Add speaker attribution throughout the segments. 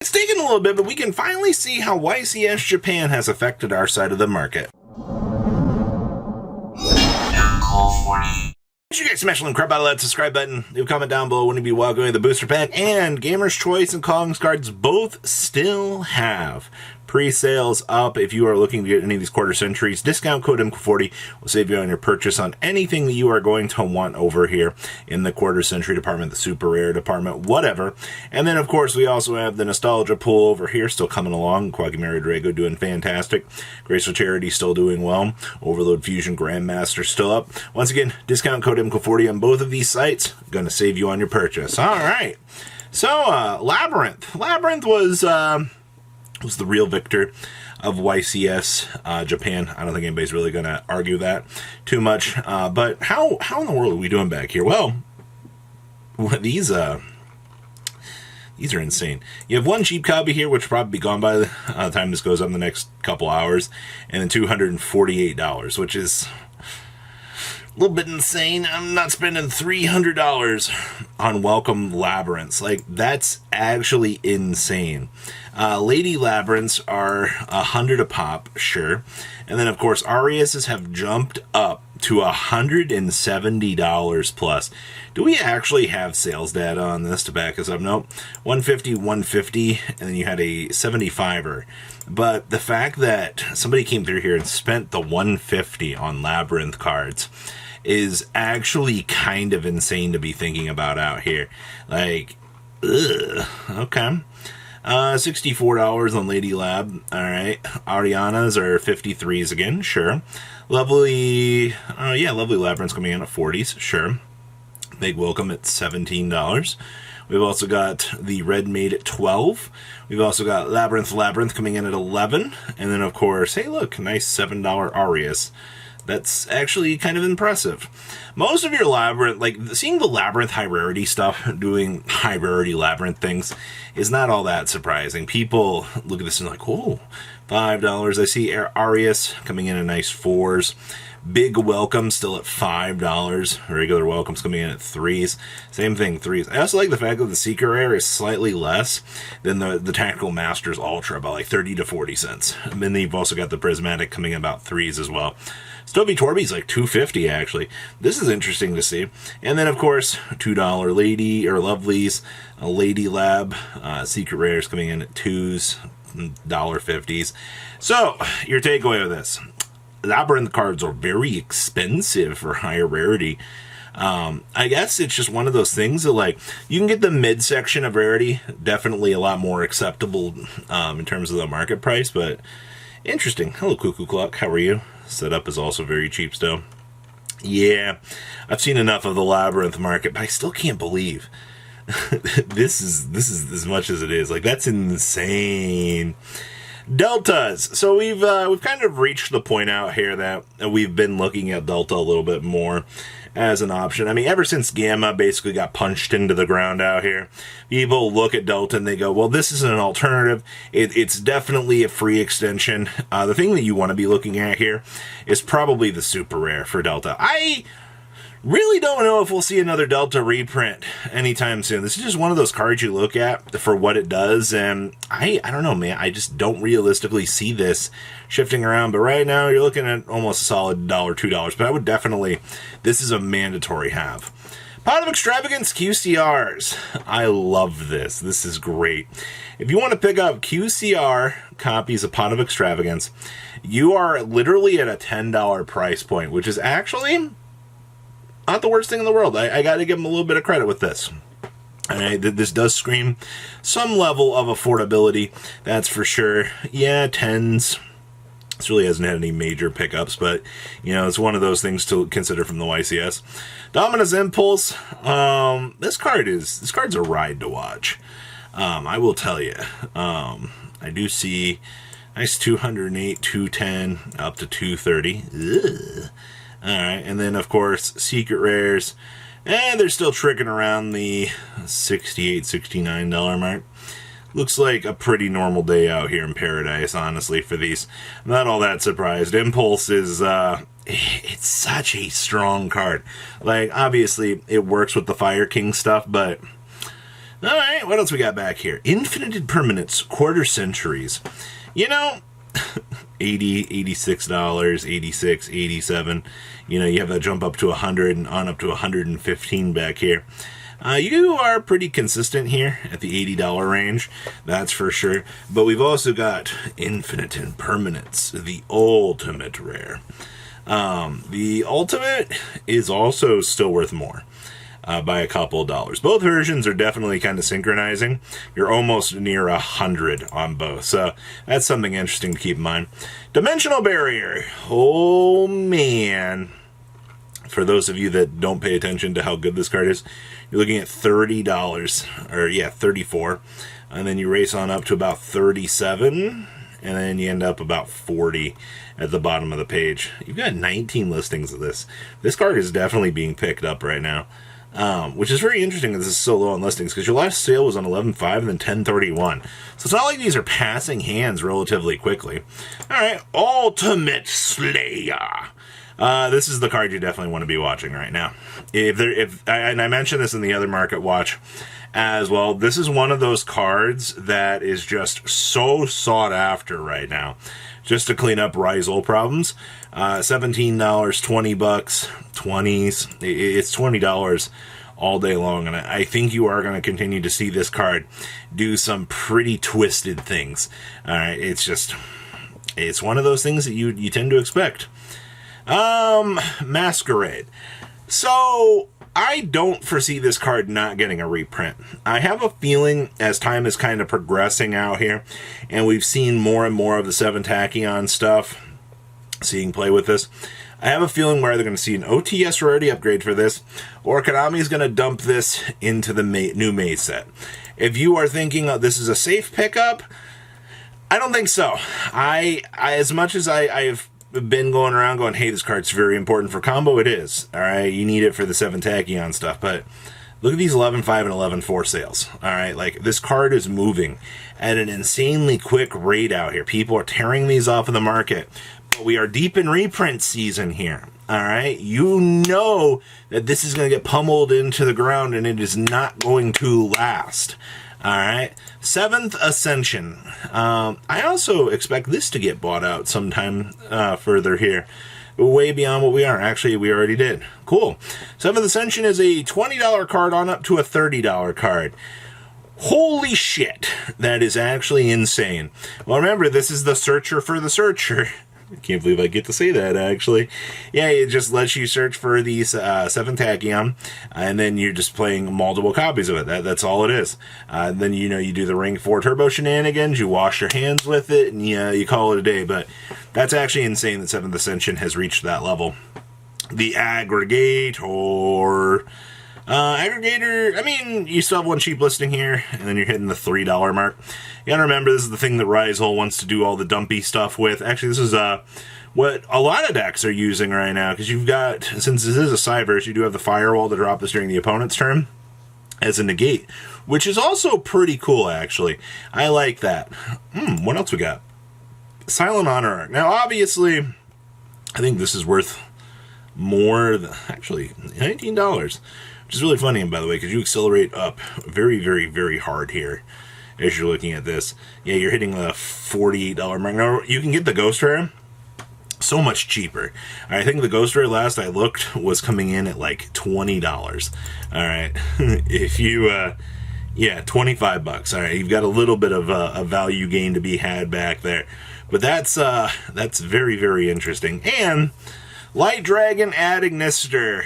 Speaker 1: It's taken a little bit, but we can finally see how YCS Japan has affected our side of the market. Make sure you guys smash the crap out of that subscribe button. Leave a comment down below. Wouldn't it be welcoming the booster pack? And Gamer's Choice and Kong's cards both still have pre-sales up. If you are looking to get any of these quarter centuries, discount code MQ40 will save you on your purchase on anything that you are going to want over here in the quarter century department, the super rare department, whatever. And then, of course, we also have the nostalgia pool over here, still coming along. Quagmire Drago doing fantastic. Graceful Charity still doing well. Overload Fusion Grandmaster still up. Once again, discount code MQ40 on both of these sites. Going to save you on your purchase. All right. So, Labyrinth. Labyrinth was the real victor of YCS Japan. I don't think anybody's really going to argue that too much. But how in the world are we doing back here? Well, these are insane. You have one cheap copy here, which will probably be gone by the time this goes up in the next couple hours, and then $248, which is a little bit insane. I'm not spending $300 on welcome labyrinths. Like, that's actually insane. Lady labyrinths are $100 a pop, sure. And then, of course, Ariases have jumped up to $170 plus. Do we actually have sales data on this to back us up? Nope. 150, 150, and then you had a 75er. But the fact that somebody came through here and spent the 150 on Labyrinth cards is actually kind of insane to be thinking about out here. Like, ugh, okay. $64 on Lady Lab. All right. Ariana's are 53s again. Sure. Lovely. Lovely Labyrinth's coming in at 40s. Sure. Big Welcome at $17. We've also got the Red Maid at 12. We've also got Labyrinth coming in at 11. And then, of course, hey, look, nice $7 Arias. That's actually kind of impressive. Most of your Labyrinth, like seeing the Labyrinth high rarity stuff, doing high rarity Labyrinth things, is not all that surprising. People look at this and like, oh, $5. I see Arias coming in at nice 4s. Big Welcome still at $5. Regular Welcome's coming in at 3s. Same thing, 3s. I also like the fact that the Secret Rare is slightly less than the Tactical Masters Ultra, about like 30 to 40 cents. And then you've also got the Prismatic coming in about 3s as well. Stovey Torby's like $2.50 actually. This is interesting to see. And then, of course, $2 Lady or Lovelies, a Lady Lab, Secret Rares coming in at 2s, $1.50s. So, your takeaway of this. Labyrinth cards are very expensive for higher rarity. I guess it's just one of those things that, like, you can get the midsection of rarity, definitely a lot more acceptable in terms of the market price, but interesting. Hello, Cuckoo Clock. How are you? Setup is also very cheap still. Yeah, I've seen enough of the Labyrinth market, but I still can't believe this is as much as it is. Like, that's insane. Deltas. So we've kind of reached the point out here that we've been looking at Delta a little bit more as an option. I mean, ever since Gamma basically got punched into the ground out here, people look at Delta and they go, well, this is an alternative. It's definitely a free extension. The thing that you want to be looking at here is probably the super rare for Delta. I really don't know if we'll see another Delta reprint anytime soon. This is just one of those cards you look at for what it does, and I don't know, man. I just don't realistically see this shifting around. But right now, you're looking at almost a solid $1, $2. But I would definitely, this is a mandatory have. Pot of Extravagance QCRs. I love this. This is great. If you want to pick up QCR copies of Pot of Extravagance, you are literally at a $10 price point, which is actually not the worst thing in the world. I got to give them a little bit of credit with this. This does scream some level of affordability, that's for sure. Yeah, 10s. This really hasn't had any major pickups, but, you know, it's one of those things to consider from the YCS. Dominus Impulse. This card's a ride to watch. I will tell you. I do see nice 208, 210, up to 230. Ugh. Alright, and then, of course, Secret Rares. And they're still tricking around the $68, $69 mark. Looks like a pretty normal day out here in Paradise, honestly, for these. I'm not all that surprised. Impulse is, it's such a strong card. Like, obviously, it works with the Fire King stuff, but All right, what else we got back here? Infinite Impermanence, quarter centuries. You know, $80, $86, 86, 87. You know, you have that jump up to 100 and on up to 115 back here. You are pretty consistent here at the $80 range, that's for sure. But we've also got Infinite Impermanence, the ultimate rare. The ultimate is also still worth more. By a couple of dollars. Both versions are definitely kind of synchronizing. You're almost near 100 on both, so that's something interesting to keep in mind. Dimensional Barrier. Oh man. For those of you that don't pay attention to how good this card is, you're looking at $30, or yeah, 34, and then you race on up to about 37, and then you end up about 40 at the bottom of the page. You've got 19 listings of this. This card is definitely being picked up right now. Which is very interesting that this is so low on listings, because your last sale was on 11.5 and then 10.31. So it's not like these are passing hands relatively quickly. Alright, Ultimate Slayer. This is the card you definitely want to be watching right now. And I mentioned this in the other market watch as well, this is one of those cards that is just so sought after right now. Just to clean up Rizal problems. $17, 20 bucks, 20s. It's $20 all day long, and I think you are going to continue to see this card do some pretty twisted things. All right, it's one of those things that you tend to expect. Masquerade. So I don't foresee this card not getting a reprint. I have a feeling as time is kind of progressing out here, and we've seen more and more of the 7 Tachyon stuff, seeing play with this, I have a feeling we're either going to see an OTS rarity upgrade for this, or Konami's going to dump this into the new Maze set. If you are thinking this is a safe pickup, I don't think so. I as much as I've been going around going, hey, this card's very important for combo, it is. All right, you need it for the 7 Tachyon stuff, but look at these 11.5 and 11.4 sales. All right, like this card is moving at an insanely quick rate out here. People are tearing these off of the market. But we are deep in reprint season here. All right, you know that this is going to get pummeled into the ground, and it is not going to last. All right, 7th Ascension. I also expect this to get bought out sometime further here. Way beyond what we are. Actually, we already did. Cool. 7th Ascension is a $20 card on up to a $30 card. Holy shit, that is actually insane. Well, remember, this is the searcher for the searcher. I can't believe I get to say that, actually. Yeah, it just lets you search for these 7 Tachyon, and then you're just playing multiple copies of it. That's all it is. Then, you do the Ring 4 Turbo shenanigans, you wash your hands with it, and you call it a day. But that's actually insane that 7th Ascension has reached that level. The Aggregator. Aggregator, I mean, you still have one cheap listing here, and then you're hitting the $3 mark. You gotta remember, this is the thing that Rizal wants to do all the dumpy stuff with. Actually, this is what a lot of decks are using right now, because you've got, since this is a Cyverse, you do have the Firewall to drop this during the opponent's turn as a negate, which is also pretty cool, actually. I like that. What else we got? Silent Honor Arc. Now, obviously, I think this is worth more than, actually, $19. Which is really funny, by the way, because you accelerate up very, very, very hard here as you're looking at this. Yeah, you're hitting the $48 mark. Now, you can get the Ghost Rare so much cheaper. I think the Ghost Rare last I looked was coming in at like $20. All right. If you, yeah, 25 bucks. All right. You've got a little bit of a value gain to be had back there. But that's very, very interesting. And Light Dragon Aggregator.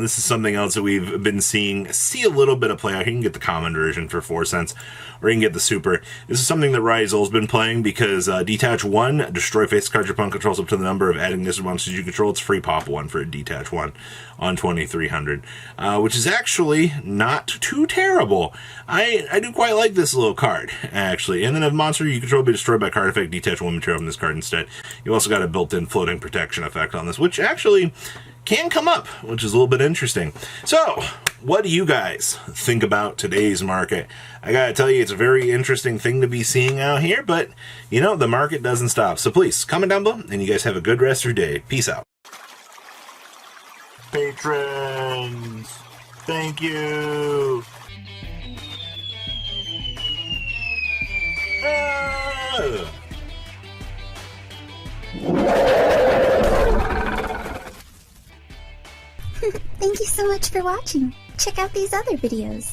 Speaker 1: This is something else that we've been see a little bit of play out. You can get the common version for 4 cents, or you can get the super. This is something that Rizal's been playing because Detach 1, destroy face card your opponent controls up to the number of Aggregator monsters you control. It's free pop 1 for a Detach 1 on 2300, which is actually not too terrible. I do quite like this little card, actually. And then if a monster you control be destroyed by card effect, detach 1 material from this card instead. You also got a built-in floating protection effect on this, which actually can come up, which is a little bit interesting. So, what do you guys think about today's market? I gotta tell you, it's a very interesting thing to be seeing out here, but, the market doesn't stop. So please, comment down below, and you guys have a good rest of your day. Peace out. Patrons, thank you.
Speaker 2: Thank you so much for watching. Check out these other videos.